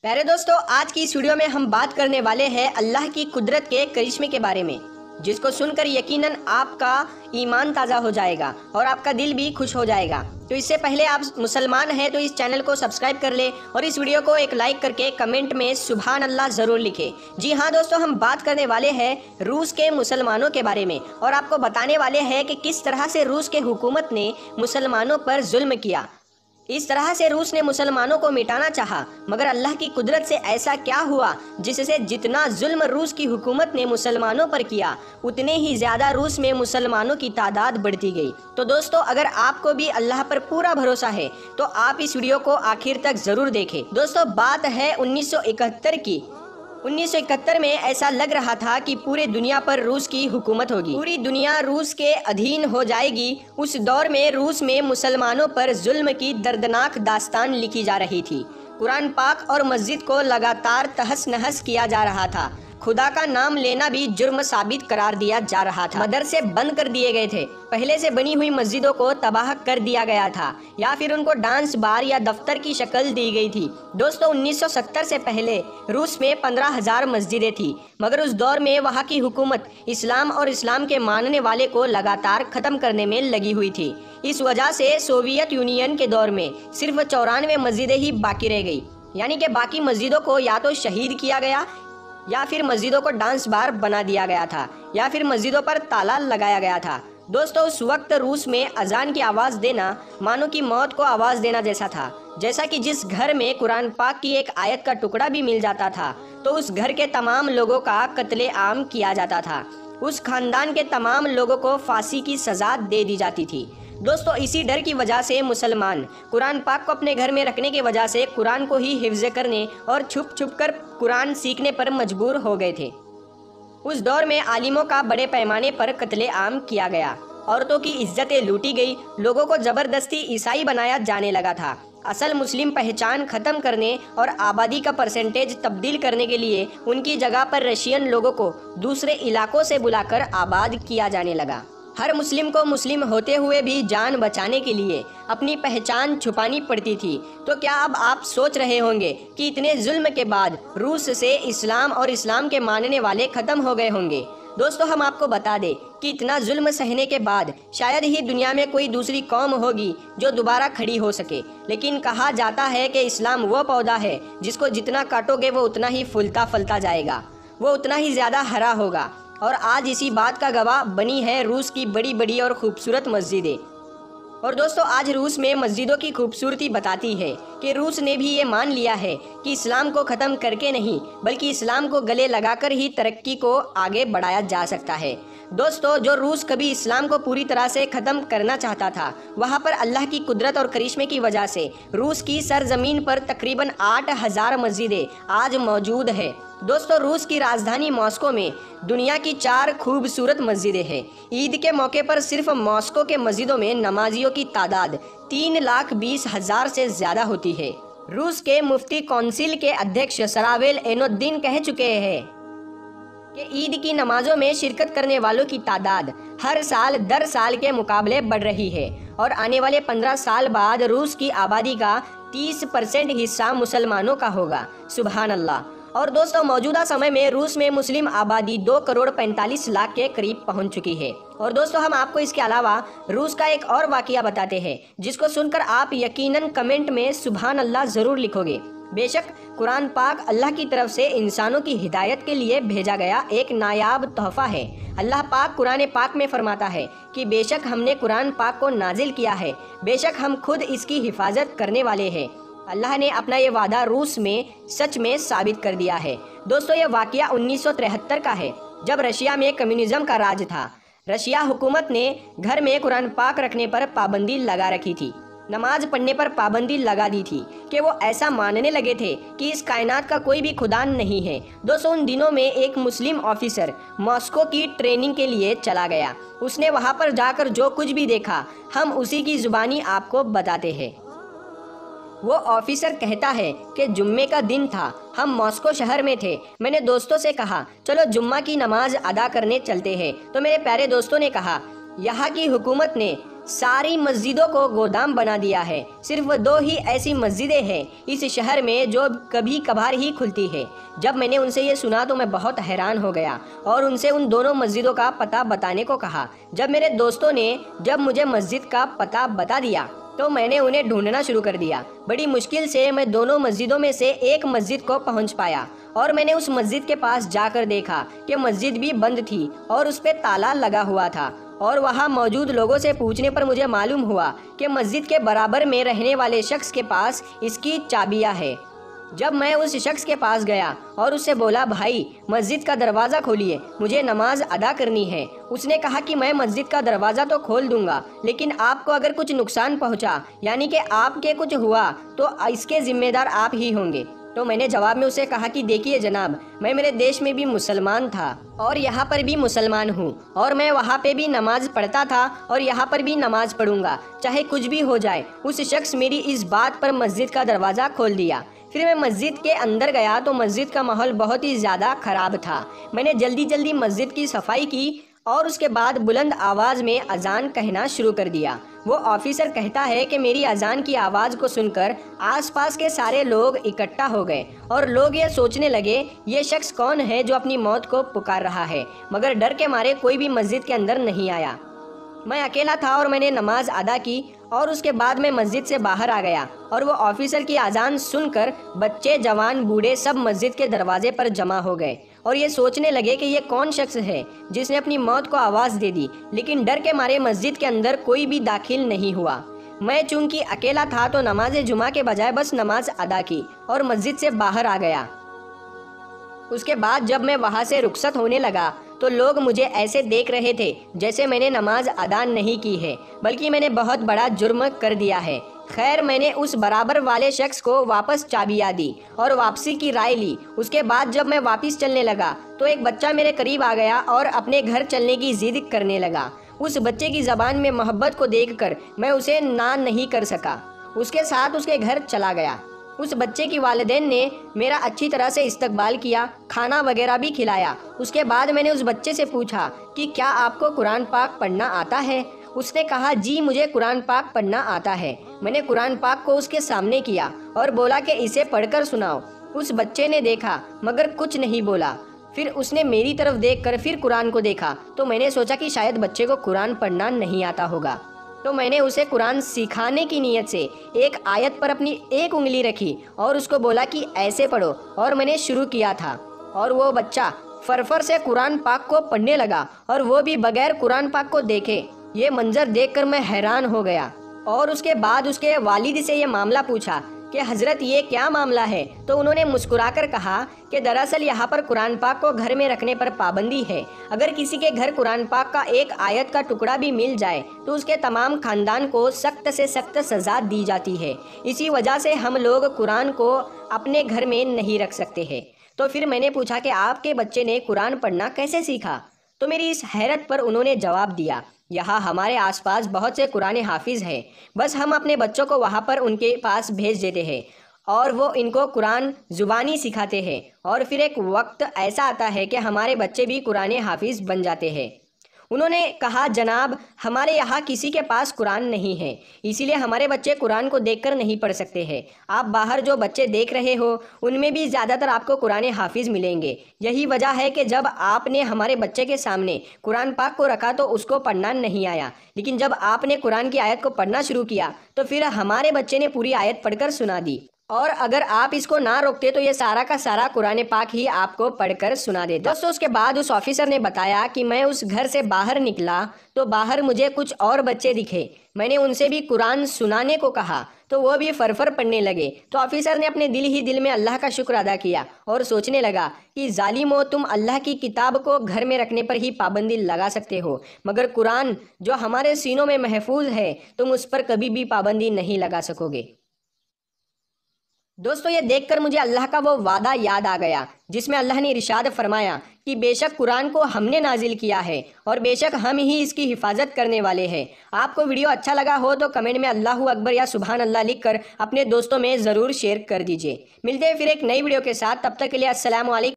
प्यारे दोस्तों, आज की इस वीडियो में हम बात करने वाले हैं अल्लाह की कुदरत के करिश्मे के बारे में, जिसको सुनकर यकीनन आपका ईमान ताज़ा हो जाएगा और आपका दिल भी खुश हो जाएगा। तो इससे पहले आप मुसलमान हैं तो इस चैनल को सब्सक्राइब कर ले और इस वीडियो को एक लाइक करके कमेंट में सुभान अल्लाह ज़रूर लिखें। जी हाँ दोस्तों, हम बात करने वाले हैं रूस के मुसलमानों के बारे में और आपको बताने वाले हैं कि किस तरह से रूस के हुकूमत ने मुसलमानों पर जुल्म किया। इस तरह से रूस ने मुसलमानों को मिटाना चाहा, मगर अल्लाह की कुदरत से ऐसा क्या हुआ जिससे जितना जुल्म रूस की हुकूमत ने मुसलमानों पर किया, उतने ही ज़्यादा रूस में मुसलमानों की तादाद बढ़ती गई। तो दोस्तों, अगर आपको भी अल्लाह पर पूरा भरोसा है तो आप इस वीडियो को आखिर तक ज़रूर देखें। दोस्तों, बात है 1971 की। 1971 में ऐसा लग रहा था कि पूरे दुनिया पर रूस की हुकूमत होगी, पूरी दुनिया रूस के अधीन हो जाएगी। उस दौर में रूस में मुसलमानों पर जुल्म की दर्दनाक दास्तान लिखी जा रही थी। कुरान पाक और मस्जिद को लगातार तहस नहस किया जा रहा था। खुदा का नाम लेना भी जुर्म साबित करार दिया जा रहा था। मदरसे बंद कर दिए गए थे, पहले से बनी हुई मस्जिदों को तबाह कर दिया गया था या फिर उनको डांस बार या दफ्तर की शक्ल दी गई थी। दोस्तों, 1970 से पहले रूस में 15,000 मस्जिदें थी, मगर उस दौर में वहाँ की हुकूमत इस्लाम और इस्लाम के मानने वाले को लगातार ख़त्म करने में लगी हुई थी। इस वजह से सोवियत यूनियन के दौर में सिर्फ 94 मस्जिदें ही बाकी रह गई, यानी कि बाकी मस्जिदों को या तो शहीद किया गया या फिर मस्जिदों को डांस बार बना दिया गया था या फिर मस्जिदों पर ताला लगाया गया था। दोस्तों, उस वक्त रूस में अजान की आवाज़ देना मानो की मौत को आवाज़ देना जैसा था। जैसा कि जिस घर में कुरान पाक की एक आयत का टुकड़ा भी मिल जाता था तो उस घर के तमाम लोगों का कत्ले आम किया जाता था, उस खानदान के तमाम लोगों को फांसी की सज़ा दे दी जाती थी। दोस्तों, इसी डर की वजह से मुसलमान कुरान पाक को अपने घर में रखने की वजह से कुरान को ही हिफ्ज़ करने और छुप छुप कर कुरान सीखने पर मजबूर हो गए थे। उस दौर में आलिमों का बड़े पैमाने पर कत्ले आम किया गया, औरतों की इज्जतें लूटी गई, लोगों को ज़बरदस्ती ईसाई बनाया जाने लगा था। असल मुस्लिम पहचान ख़त्म करने और आबादी का परसेंटेज तब्दील करने के लिए उनकी जगह पर रशियन लोगों को दूसरे इलाकों से बुलाकर आबाद किया जाने लगा। हर मुस्लिम को मुस्लिम होते हुए भी जान बचाने के लिए अपनी पहचान छुपानी पड़ती थी। तो क्या अब आप सोच रहे होंगे कि इतने जुल्म के बाद रूस से इस्लाम और इस्लाम के मानने वाले ख़त्म हो गए होंगे? दोस्तों, हम आपको बता दें कि इतना जुल्म सहने के बाद शायद ही दुनिया में कोई दूसरी कौम होगी जो दोबारा खड़ी हो सके। लेकिन कहा जाता है कि इस्लाम वो पौधा है जिसको जितना काटोगे वो उतना ही फूलता फलता जाएगा, वो उतना ही ज़्यादा हरा होगा। और आज इसी बात का गवाह बनी है रूस की बड़ी बड़ी और खूबसूरत मस्जिदें। और दोस्तों, आज रूस में मस्जिदों की खूबसूरती बताती है कि रूस ने भी ये मान लिया है कि इस्लाम को ख़त्म करके नहीं बल्कि इस्लाम को गले लगाकर ही तरक्की को आगे बढ़ाया जा सकता है। दोस्तों, जो रूस कभी इस्लाम को पूरी तरह से ख़त्म करना चाहता था, वहाँ पर अल्लाह की कुदरत और करिश्मे की वजह से रूस की सरजमीन पर तकरीबन 8,000 मस्जिदें आज मौजूद है। दोस्तों, रूस की राजधानी मॉस्को में दुनिया की 4 खूबसूरत मस्जिदें हैं। ईद के मौके पर सिर्फ मॉस्को के मस्जिदों में नमाजियों की तादाद 3,20,000 से ज़्यादा होती है। रूस के मुफ्ती काउंसिल के अध्यक्ष सरावेल एनोद्दीन कह चुके हैं कि ईद की नमाजों में शिरकत करने वालों की तादाद हर साल दर साल के मुकाबले बढ़ रही है और आने वाले 15 साल बाद रूस की आबादी का 30% हिस्सा मुसलमानों का होगा। सुभान अल्लाह। और दोस्तों, मौजूदा समय में रूस में मुस्लिम आबादी 2 करोड़ 45 लाख के करीब पहुंच चुकी है। और दोस्तों, हम आपको इसके अलावा रूस का एक और वाकया बताते हैं जिसको सुनकर आप यकीनन कमेंट में सुभान अल्लाह ज़रूर लिखोगे। बेशक कुरान पाक अल्लाह की तरफ से इंसानों की हिदायत के लिए भेजा गया एक नायाब तोहफा है। अल्लाह पाक कुरान पाक में फरमाता है कि बेशक हमने कुरान पाक को नाजिल किया है, बेशक हम खुद इसकी हिफाजत करने वाले हैं। अल्लाह ने अपना ये वादा रूस में सच में साबित कर दिया है। दोस्तों, ये वाकया 1973 का है, जब रशिया में कम्युनिज्म का राज था। रशिया हुकूमत ने घर में कुरान पाक रखने पर पाबंदी लगा रखी थी, नमाज पढ़ने पर पाबंदी लगा दी थी कि वो ऐसा मानने लगे थे कि इस कायनात का कोई भी खुदा नहीं है। दोस्तों, उन दिनों में एक मुस्लिम ऑफिसर मॉस्को की ट्रेनिंग के लिए चला गया। उसने वहाँ पर जाकर जो कुछ भी देखा हम उसी की ज़ुबानी आपको बताते हैं। वो ऑफिसर कहता है कि जुम्मे का दिन था, हम मॉस्को शहर में थे। मैंने दोस्तों से कहा चलो जुम्मा की नमाज अदा करने चलते हैं। तो मेरे प्यारे दोस्तों ने कहा यहाँ की हुकूमत ने ساری مسجدوں کو گودام بنا دیا ہے۔ صرف 2 ہی ایسی مسجدیں ہیں اس شہر میں جو کبھی کبھار ہی کھلتی ہے۔ جب میں نے ان سے یہ سنا تو میں بہت حیران ہو گیا اور ان سے ان دونوں مسجدوں کا پتہ بتانے کو کہا۔ جب میرے دوستوں نے مجھے مسجد کا پتہ بتا دیا تو میں نے انہیں ڈھونڈنا شروع کر دیا۔ بڑی مشکل سے میں دونوں مسجدوں میں سے ایک مسجد کو پہنچ پایا اور میں نے اس مسجد کے پاس جا کر دیکھا کہ مسجد بھی بند تھی اور اس پہ تالا لگا ہوا تھا، اور وہاں موجود لوگوں سے پوچھنے پر مجھے معلوم ہوا کہ مسجد کے برابر میں رہنے والے شخص کے پاس اس کی چابیاں ہے۔ جب میں اس شخص کے پاس گیا اور اس سے بولا، بھائی مسجد کا دروازہ کھولیے، مجھے نماز ادا کرنی ہے، اس نے کہا کہ میں مسجد کا دروازہ تو کھول دوں گا، لیکن آپ کو اگر کچھ نقصان پہنچا، یعنی کہ آپ کے کچھ ہوا، تو اس کے ذمہ دار آپ ہی ہوں گے۔ تو میں نے جواب میں اسے کہا کہ دیکھیے جناب، میں میرے دیش میں بھی مسلمان تھا اور یہاں پر بھی مسلمان ہوں، اور میں وہاں پہ بھی نماز پڑھتا تھا اور یہاں پر بھی نماز پڑھوں گا، چاہے کچھ بھی ہو جائے۔ اس شخص میری اس بات پر مسجد کا دروازہ کھول دیا۔ پھر میں مسجد کے اندر گیا تو مسجد کا ماحول بہت ہی زیادہ خراب تھا۔ میں نے جلدی مسجد کی صفائی کی اور اس کے بعد بلند آواز میں اذان کہنا شروع کر دیا۔ وہ آفیسر کہتا ہے کہ میری اذان کی آواز کو سن کر آس پاس کے سارے لوگ اکٹھا ہو گئے اور لوگ یہ سوچنے لگے یہ شخص کون ہے جو اپنی موت کو پکار رہا ہے، مگر ڈر کے مارے کوئی بھی مسجد کے اندر نہیں آیا۔ میں اکیلا تھا اور میں نے نماز ادا کی اور اس کے بعد میں مسجد سے باہر آ گیا، اور وہ آفیسر کی اذان سن کر بچے، جوان، بوڑھے سب مسجد کے دروازے پر جمع ہو گئے اور یہ سوچنے لگے کہ یہ کون شخص ہے جس نے اپنی موت کو آواز دے دی، لیکن ڈر کے مارے مسجد کے اندر کوئی بھی داخل نہیں ہوا۔ میں چونکہ اکیلا تھا تو نماز جمعہ کے بجائے بس نماز ادا کی اور مسجد سے باہر آ گیا۔ اس کے بعد جب میں وہاں سے رخصت ہونے لگا تو لوگ مجھے ایسے دیکھ رہے تھے جیسے میں نے نماز ادا نہیں کی ہے، بلکہ میں نے بہت بڑا جرم کر دیا ہے۔ خیر، میں نے اس برابر والے شخص کو واپس چابیاں دی اور واپسی کی رائے لی۔ اس کے بعد جب میں واپس چلنے لگا تو ایک بچہ میرے قریب آ گیا اور اپنے گھر چلنے کی ضد کرنے لگا۔ اس بچے کی زبان میں محبت کو دیکھ کر میں اسے نہ نہیں کر سکا، اس کے ساتھ اس کے گھر چلا گیا۔ اس بچے کی والدین نے میرا اچھی طرح سے استقبال کیا، کھانا وغیرہ بھی کھلایا۔ اس کے بعد میں نے اس بچے سے پوچھا کہ کیا آپ کو قرآن پاک پڑھنا آتا ہے؟ اس نے کہا جی مجھے قرآن پاک پڑھنا آتا ہے۔ میں نے قرآن پاک کو اس کے سامنے کیا اور بولا کہ اسے پڑھ کر سناؤ۔ اس بچے نے دیکھا مگر کچھ نہیں بولا۔ پھر اس نے میری طرف دیکھ کر پھر قرآن کو دیکھا تو میں نے سوچا کہ شاید بچے کو قرآن پڑھنا نہیں آتا ہوگا، تو میں نے اسے قرآن سکھانے کی نیت سے ایک آیت پر اپنی ایک انگلی رکھی اور اس کو بولا کہ ایسے پڑھو، اور میں نے شروع کیا تھا اور وہ بچہ فرفر سے قرآن پاک کو پڑھنے لگا، اور وہ بھی بغیر قرآن پاک کو دیکھے۔ یہ منظر دیکھ کر میں حیران ہو گیا اور اس کے بعد اس کے والد سے یہ معاملہ پوچھا کہ حضرت یہ کیا معاملہ ہے؟ تو انہوں نے مسکرا کر کہا کہ دراصل یہاں پر قرآن پاک کو گھر میں رکھنے پر پابندی ہے، اگر کسی کے گھر قرآن پاک کا ایک آیت کا ٹکڑا بھی مل جائے تو اس کے تمام خاندان کو سخت سے سخت سزا دی جاتی ہے، اسی وجہ سے ہم لوگ قرآن کو اپنے گھر میں نہیں رکھ سکتے ہیں۔ تو پھر میں نے پوچھا کہ آپ کے بچے نے قرآن پڑھنا کیسے سیکھا؟ تو میری اس حیرت پر انہوں نے جواب دیا، یہاں ہمارے آس پاس بہت سے قرآن حافظ ہیں، بس ہم اپنے بچوں کو وہاں پر ان کے پاس بھیج دیتے ہیں اور وہ ان کو قرآن زبانی سکھاتے ہیں، اور پھر ایک وقت ایسا آتا ہے کہ ہمارے بچے بھی قرآن حافظ بن جاتے ہیں۔ انہوں نے کہا جناب ہمارے یہاں کسی کے پاس قرآن نہیں ہے، اسی لیے ہمارے بچے قرآن کو دیکھ کر نہیں پڑھ سکتے ہیں۔ آپ باہر جو بچے دیکھ رہے ہو ان میں بھی زیادہ تر آپ کو قرآن حافظ ملیں گے۔ یہی وجہ ہے کہ جب آپ نے ہمارے بچے کے سامنے قرآن پاک کو رکھا تو اس کو پڑھنا نہیں آیا، لیکن جب آپ نے قرآن کی آیت کو پڑھنا شروع کیا تو پھر ہمارے بچے نے پوری آیت پڑھ کر سنا دی، اور اگر آپ اس کو نہ روکتے تو یہ سارا کا سارا قرآن پاک ہی آپ کو پڑھ کر سنا دیتا۔ دوستو اس کے بعد اس آفیسر نے بتایا کہ میں اس گھر سے باہر نکلا تو باہر مجھے کچھ اور بچے دکھے، میں نے ان سے بھی قرآن سنانے کو کہا تو وہ بھی فرفر پڑھنے لگے۔ تو آفیسر نے اپنے دل ہی دل میں اللہ کا شکر ادا کیا اور سوچنے لگا کہ ظالمو، تم اللہ کی کتاب کو گھر میں رکھنے پر ہی پابندی لگا سکتے ہو، مگر قرآن جو ہمارے سینوں میں محفوظ ہے تم اس پر کبھی بھی پابندی نہیں لگا سکو گے۔ دوستو یہ دیکھ کر مجھے اللہ کا وہ وعدہ یاد آ گیا جس میں اللہ نے ارشاد فرمایا کہ بے شک قرآن کو ہم نے نازل کیا ہے اور بے شک ہم ہی اس کی حفاظت کرنے والے ہیں۔ آپ کو ویڈیو اچھا لگا ہو تو کمنٹ میں اللہ اکبر یا سبحان اللہ لکھ کر اپنے دوستوں میں ضرور شیئر کر دیجئے۔ ملتے ہیں پھر ایک نئی ویڈیو کے ساتھ، تب تک کے لیے السلام علیکم۔